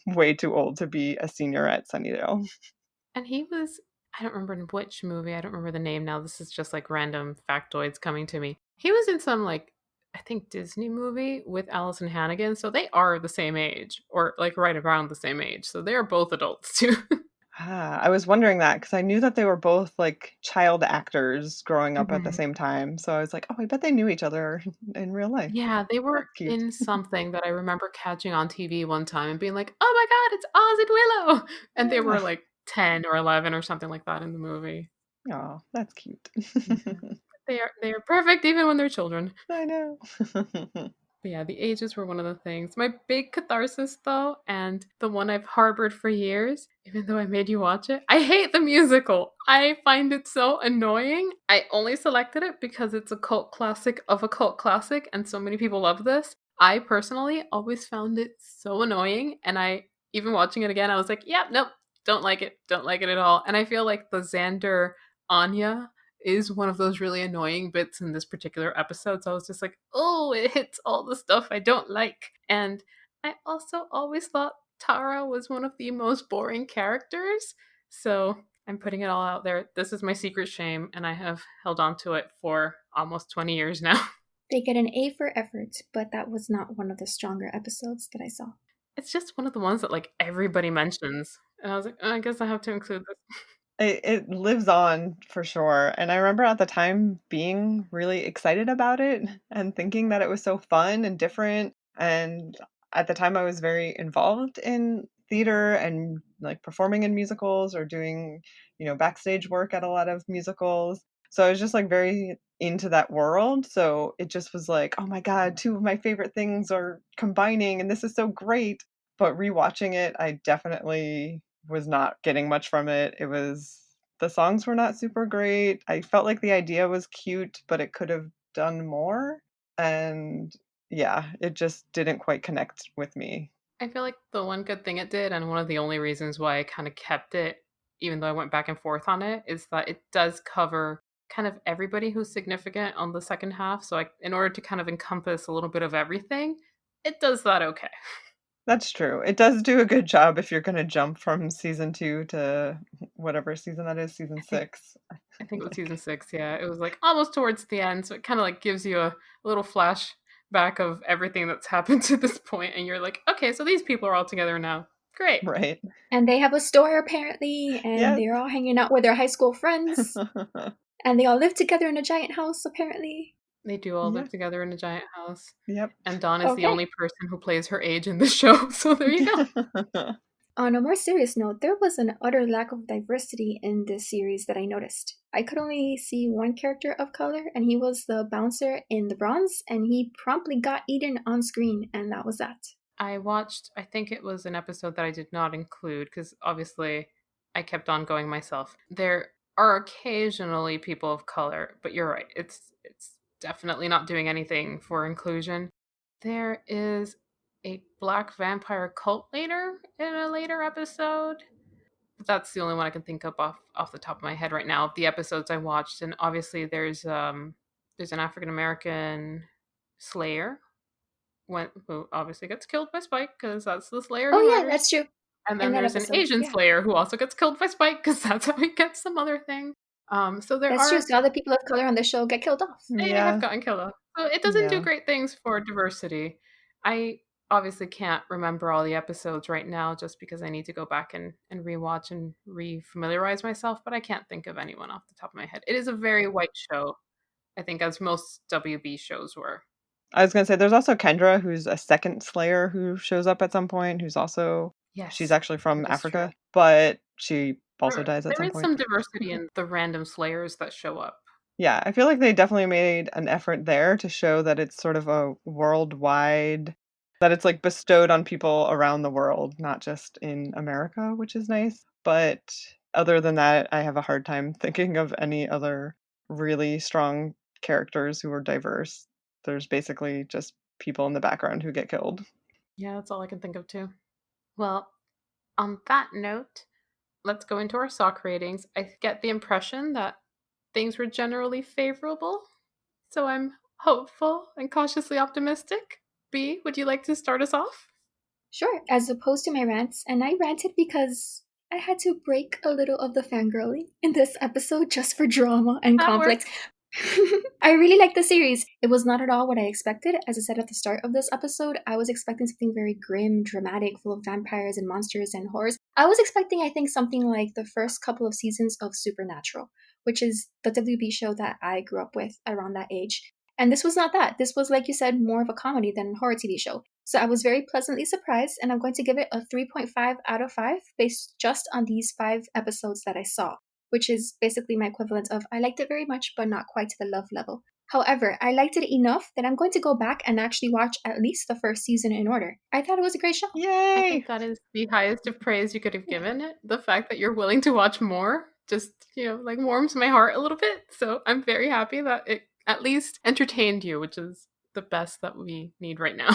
way too old to be a senior at Sunnydale. And he was, I don't remember in which movie, I don't remember the name now. This is just like random factoids coming to me. He was in some like I think, Disney movie with Allison Hannigan. So they are the same age, or like right around the same age. So they are both adults too. Ah, I was wondering that because I knew that they were both like child actors growing up at the Mhm. same time. So I was like, oh, I bet they knew each other in real life. Yeah, they were That's cute. in something that I remember catching on TV one time and being like, "Oh my god, it's Oz and Willow!" And they were Yeah. like 10 or 11 or something like that in the movie. Oh, that's cute. Yeah. They are perfect even when they're children. I know. But yeah, the ages were one of the things. My big catharsis, though, and the one I've harbored for years, even though I made you watch it, I hate the musical. I find it so annoying. I only selected it because it's a cult classic of a cult classic, and so many people love this. I personally always found it so annoying, and even watching it again, I was like, yeah, nope, don't like it at all. And I feel like the Xander Anya is one of those really annoying bits in this particular episode. So I was just like, oh, it hits all the stuff I don't like. And I also always thought Tara was one of the most boring characters. So I'm putting it all out there. This is my secret shame, and I have held on to it for almost 20 years now. They get an A for effort, but that was not one of the stronger episodes that I saw. It's just one of the ones that like everybody mentions. And I was like, oh, I guess I have to include this. It lives on for sure, and I remember at the time being really excited about it and thinking that it was so fun and different, and at the time I was very involved in theater and, like, performing in musicals or doing, backstage work at a lot of musicals, so I was just, like, very into that world, so it just was like, "Oh my god, 2 of my favorite things are combining, and this is so great." But rewatching it, I definitely was not getting much from it. The songs were not super great. I felt like the idea was cute, but it could have done more. And yeah, it just didn't quite connect with me. I feel like the one good thing it did, and one of the only reasons why I kind of kept it, even though I went back and forth on it, is that it does cover kind of everybody who's significant on the second half. So, like, in order to kind of encompass a little bit of everything, it does that okay. That's true. It does do a good job if you're gonna jump from season 2 to whatever season that is, season I think 6. I think it was season Like, 6. Yeah, it was like almost towards the end, so it kind of like gives you a little flashback of everything that's happened to this point, and you're like, okay, so these people are all together now. Great. right. And they have a store apparently, and Yes. they're all hanging out with their high school friends, and they all live together in a giant house apparently. They do all Yeah. live together in a giant house. Yep. And Dawn is the Okay. only person who plays her age in this show, so there you go. On a more serious note, there was an utter lack of diversity in this series that I noticed. I could only see one character of color, and he was the bouncer in the bronze, and he promptly got eaten on screen, and that was that. I watched, I think it was an episode that I did not include because obviously I kept on going myself. There are occasionally people of color, but you're right. It's definitely not doing anything for inclusion. There is a black vampire cult leader in a later episode. But that's the only one I can think of off the top of my head right now of the episodes I watched. And obviously there's an African American Slayer who obviously gets killed by Spike because that's the Slayer Oh he yeah, murders. that's true. And In then that there's an episode, Asian yeah. Slayer who also gets killed by Spike because that's how he gets some other thing. So there That's true. are So all the people of color on the show get killed off. they have Yeah. gotten killed off. So it doesn't do Yeah. great things for diversity. I obviously can't remember all the episodes right now just because I need to go back and rewatch and refamiliarize myself, but I can't think of anyone off the top of my head. It is a very white show, I think, as most WB shows were. I was gonna say there's also Kendra, who's a second Slayer who shows up at some point, she's Yes, actually from that is true. Africa, but she also dies at There some is point. some diversity in the random slayers that show up. Yeah, I feel like they definitely made an effort there to show that it's sort of a worldwide that it's, like, bestowed on people around the world, not just in America, which is nice, but other than that, I have a hard time thinking of any other really strong characters who are diverse. There's basically just people in the background who get killed. Yeah, that's all I can think of too. Well, on that note, let's go into our sock ratings. I get the impression that things were generally favorable, so I'm hopeful and cautiously optimistic. B, would you like to start us off? Sure, as opposed to my rants, and I ranted because I had to break a little of the fangirling in this episode just for drama and That conflict. works. I really like the series. It was not at all what I expected. As I said at the start of this episode, I was expecting something very grim, dramatic, full of vampires and monsters and horrors. I was expecting, I think, something like the first couple of seasons of Supernatural, which is the WB show that I grew up with around that age. And this was not that. This was, like you said, more of a comedy than a horror TV show. So I was very pleasantly surprised, and I'm going to give it a 3.5 out of 5 based just on these 5 episodes that I saw, which is basically my equivalent of I liked it very much, but not quite to the love level. However, I liked it enough that I'm going to go back and actually watch at least the first season in order. I thought it was a great show. I Yay! think that is the highest of praise you could have given it. The fact that you're willing to watch more just, like warms my heart a little bit. So I'm very happy that it at least entertained you, which is the best that we need right now.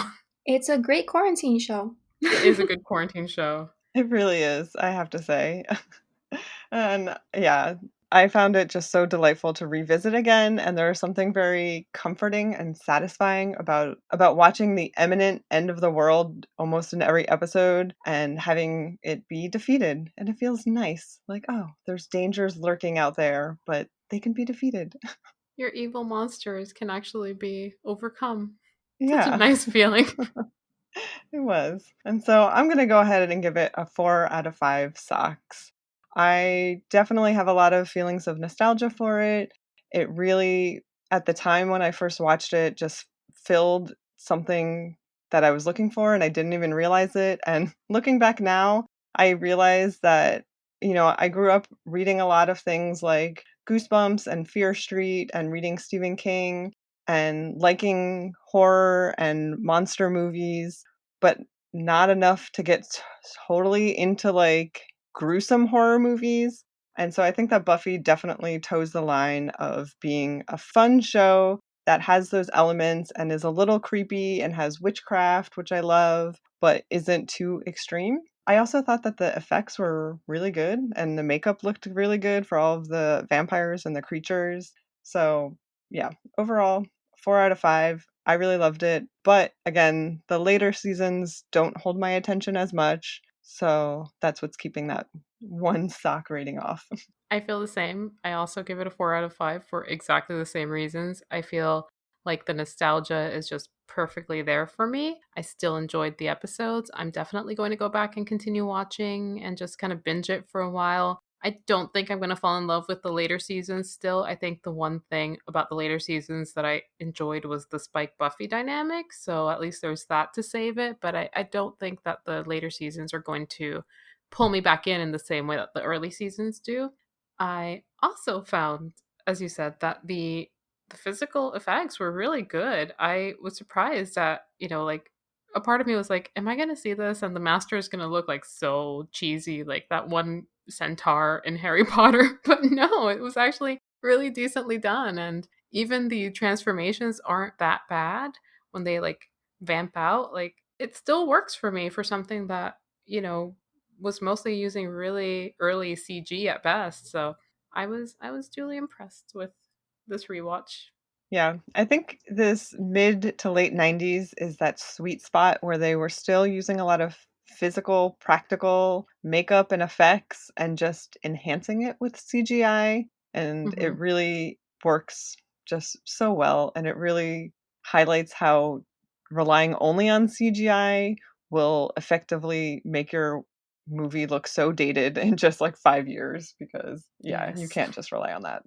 It's a great quarantine show. It is a good quarantine show. It really is, I have to say. And yeah, I found it just so delightful to revisit again, and there's something very comforting and satisfying about watching the imminent end of the world almost in every episode and having it be defeated. And it feels nice. Like, oh, there's dangers lurking out there, but they can be defeated. Your evil monsters can actually be overcome. Such a Yeah. nice feeling. It was. And so I'm going to go ahead and give it a 4 out of 5 socks. I definitely have a lot of feelings of nostalgia for it. It really, at the time when I first watched it, just filled something that I was looking for and I didn't even realize it. And looking back now, I realize that, I grew up reading a lot of things like Goosebumps and Fear Street and reading Stephen King and liking horror and monster movies, but not enough to get totally into like gruesome horror movies. And so I think that Buffy definitely toes the line of being a fun show that has those elements and is a little creepy and has witchcraft, which I love, but isn't too extreme. I also thought that the effects were really good and the makeup looked really good for all of the vampires and the creatures. So, yeah, overall, 4 out of 5. I really loved it. But again, the later seasons don't hold my attention as much. So that's what's keeping that one sock rating off. I feel the same. I also give it a 4 out of 5 for exactly the same reasons. I feel like the nostalgia is just perfectly there for me. I still enjoyed the episodes. I'm definitely going to go back and continue watching and just kind of binge it for a while. I don't think I'm going to fall in love with the later seasons still. I think the one thing about the later seasons that I enjoyed was the Spike Buffy dynamic. So at least there's that to save it. But I don't think that the later seasons are going to pull me back in the same way that the early seasons do. I also found, as you said, that the physical effects were really good. I was surprised that, like a part of me was like, am I going to see this and the master is going to look like so cheesy like that one centaur in Harry Potter? But no, it was actually really decently done, and even the transformations aren't that bad when they like vamp out. Like it still works for me for something that, was mostly using really early CG at best. So I was duly impressed with this rewatch. Yeah, I think this mid to late 90s is that sweet spot where they were still using a lot of physical, practical makeup and effects and just enhancing it with CGI. And Hmm. it really works just so well. And it really highlights how relying only on CGI will effectively make your movie look so dated in just like 5 years because, yeah, you Yes. can't just rely on that.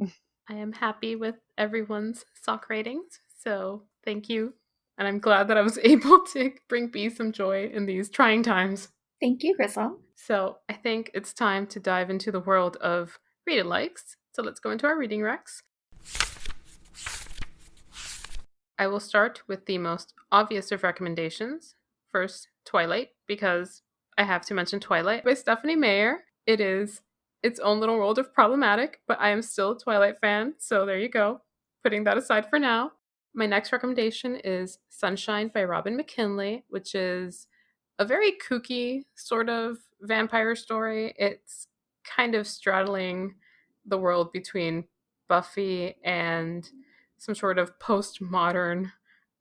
I am happy with everyone's sock ratings. So thank you. And I'm glad that I was able to bring B some joy in these trying times. Thank you, Crystal. So I think it's time to dive into the world of read and likes. So let's go into our reading recs. I will start with the most obvious of recommendations. First, Twilight, because I have to mention Twilight by Stephanie Meyer. It is its own little world of problematic, but I am still a Twilight fan, so there you go. Putting that aside for now. My next recommendation is Sunshine by Robin McKinley, which is a very kooky sort of vampire story. It's kind of straddling the world between Buffy and some sort of postmodern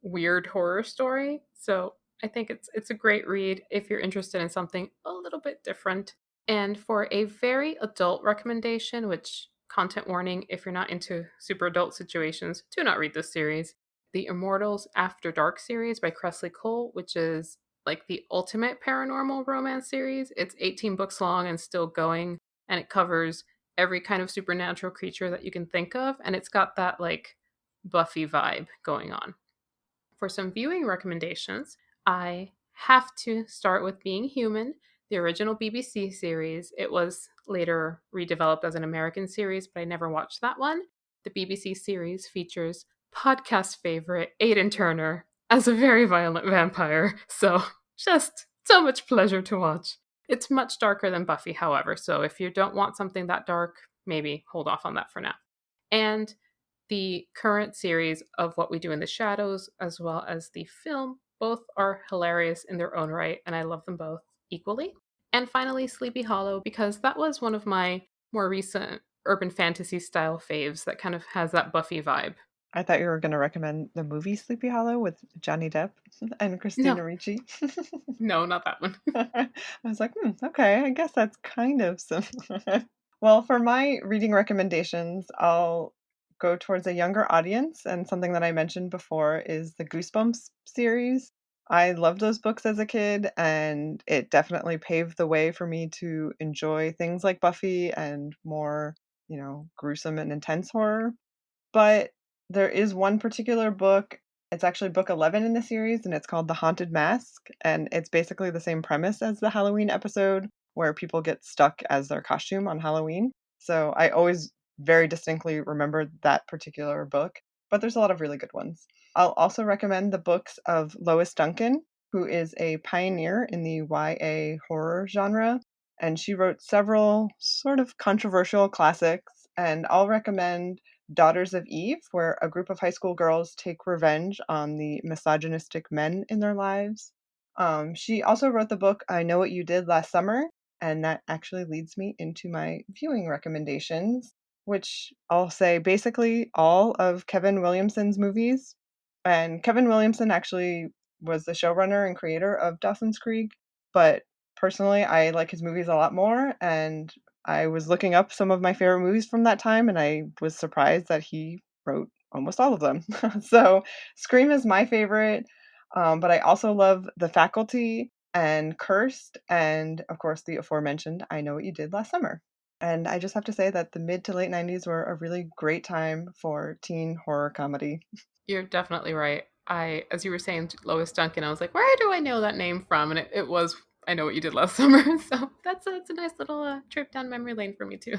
weird horror story. So I think it's a great read if you're interested in something a little bit different. And for a very adult recommendation, which content warning, if you're not into super adult situations, do not read this series. The Immortals After Dark series by Cressley Cole, which is like the ultimate paranormal romance series. It's 18 books long and still going, and it covers every kind of supernatural creature that you can think of, and it's got that like Buffy vibe going on. For some viewing recommendations, I have to start with Being Human, the original BBC series. It was later redeveloped as an American series, but I never watched that one. The BBC series features podcast favorite Aidan Turner as a very violent vampire, so just so much pleasure to watch. It's much darker than Buffy, however, so if you don't want something that dark, maybe hold off on that for now. And the current series of What We Do in the Shadows, as well as the film, both are hilarious in their own right, and I love them both equally. And finally, Sleepy Hollow, because that was one of my more recent urban fantasy style faves that kind of has that Buffy vibe. I thought you were going to recommend the movie Sleepy Hollow with Johnny Depp and Christina No, Ricci. no, not that one. I was like, okay, I guess that's kind of similar. Well, for my reading recommendations, I'll go towards a younger audience, and something that I mentioned before is the Goosebumps series. I loved those books as a kid, and it definitely paved the way for me to enjoy things like Buffy and more, gruesome and intense horror. But there is one particular book, it's actually book 11 in the series, and it's called The Haunted Mask, and it's basically the same premise as the Halloween episode, where people get stuck as their costume on Halloween. So I always very distinctly remember that particular book, but there's a lot of really good ones. I'll also recommend the books of Lois Duncan, who is a pioneer in the YA horror genre, and she wrote several sort of controversial classics, and I'll recommend Daughters of Eve, where a group of high school girls take revenge on the misogynistic men in their lives. She also wrote the book I Know What You Did Last Summer, and that actually leads me into my viewing recommendations, which I'll say basically all of Kevin Williamson's movies. And Kevin Williamson actually was the showrunner and creator of Dawson's Creek, but personally, I like his movies a lot more, and I was looking up some of my favorite movies from that time, and I was surprised that he wrote almost all of them. So Scream is my favorite, but I also love The Faculty and Cursed, and of course the aforementioned I Know What You Did Last Summer. And I just have to say that the mid to late 90s were a really great time for teen horror comedy. You're definitely right. As you were saying, Lois Duncan, I was like, where do I know that name from? And it was I Know What You Did Last Summer. So that's a nice little trip down memory lane for me too.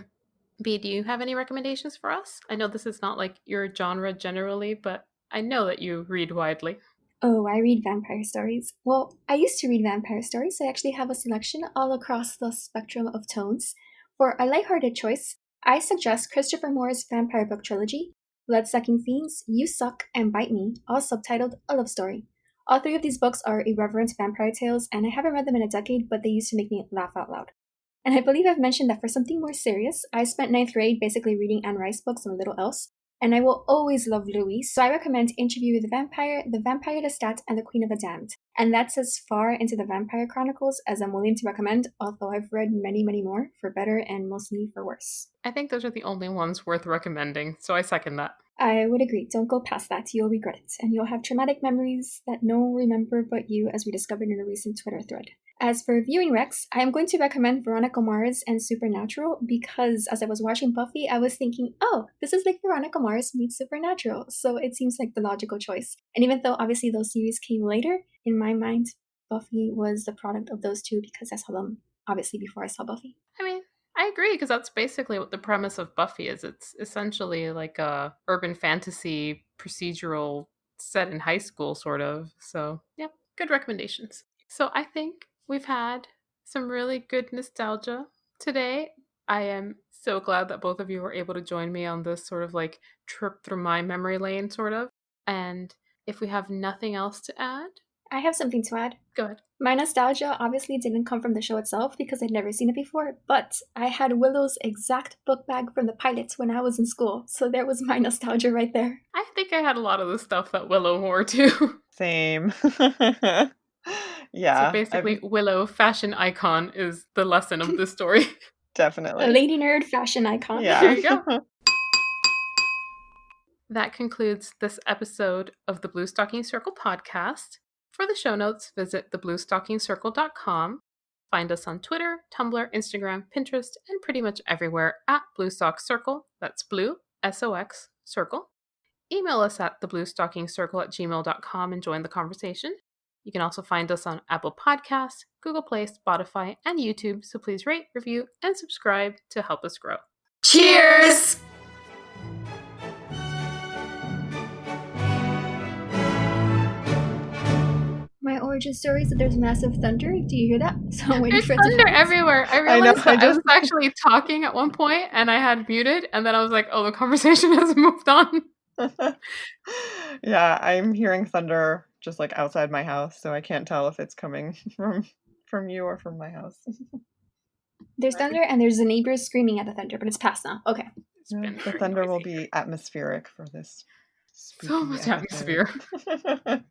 B, do you have any recommendations for us? I know this is not like your genre generally, but I know that you read widely. Oh, I read vampire stories. Well, I used to read vampire stories. I actually have a selection all across the spectrum of tones. For a lighthearted choice, I suggest Christopher Moore's vampire book trilogy, Bloodsucking Fiends, You Suck, and Bite Me, all subtitled A Love Story. All three of these books are irreverent vampire tales, and I haven't read them in a decade, but they used to make me laugh out loud. And I believe I've mentioned that for something more serious, I spent ninth grade basically reading Anne Rice books and little else, and I will always love Louis, so I recommend Interview with the Vampire, Lestat, and the Queen of the Damned. And that's as far into the Vampire Chronicles as I'm willing to recommend, although I've read many, many more, for better and mostly for worse. I think those are the only ones worth recommending, so I second that. I would agree. Don't go past that. You'll regret it, and you'll have traumatic memories that no one will remember but you, as we discovered in a recent Twitter thread. As for viewing recs, I am going to recommend Veronica Mars and Supernatural because as I was watching Buffy, I was thinking, oh, this is like Veronica Mars meets Supernatural, so it seems like the logical choice. And even though obviously those series came later, in my mind, Buffy was the product of those two because I saw them obviously before I saw Buffy. I mean, I agree because that's basically what the premise of Buffy is. It's essentially like a urban fantasy procedural set in high school, sort of. So, yeah, good recommendations. So I think we've had some really good nostalgia today. I am so glad that both of you were able to join me on this sort of like trip through my memory lane, sort of. And if we have nothing else to add, I have something to add. go ahead. My nostalgia obviously didn't come from the show itself because I'd never seen it before, but I had Willow's exact book bag from the pilot when I was in school, so there was my nostalgia right there. I think I had a lot of the stuff that Willow wore too. Same. Yeah. So basically, Willow, fashion icon, is the lesson of this story. Definitely. A lady nerd fashion icon. There Yeah. you go. That concludes this episode of the Bluestocking Circle podcast. For the show notes, visit thebluestockingcircle.com. Find us on Twitter, Tumblr, Instagram, Pinterest, and pretty much everywhere at Bluestock Circle. That's Blue, SOX, Circle. Email us at thebluestockingcircle@gmail.com and join the conversation. You can also find us on Apple Podcasts, Google Play, Spotify, and YouTube, so please rate, review, and subscribe to help us grow. Cheers! My origin story is that there's massive thunder. Do you hear that? So I'm waiting There's for it to thunder pass. everywhere. I I know, realized that I I was just- actually talking at one point and I had muted, and then I was like, oh, the conversation has moved on. Yeah, I'm hearing thunder just like outside my house, so I can't tell if it's coming from you or from my house. There's thunder and there's the neighbors screaming at the thunder, but it's past now. Okay. It's Yeah, been the very thunder will noisy. be atmospheric for this So spooky much episode. atmosphere.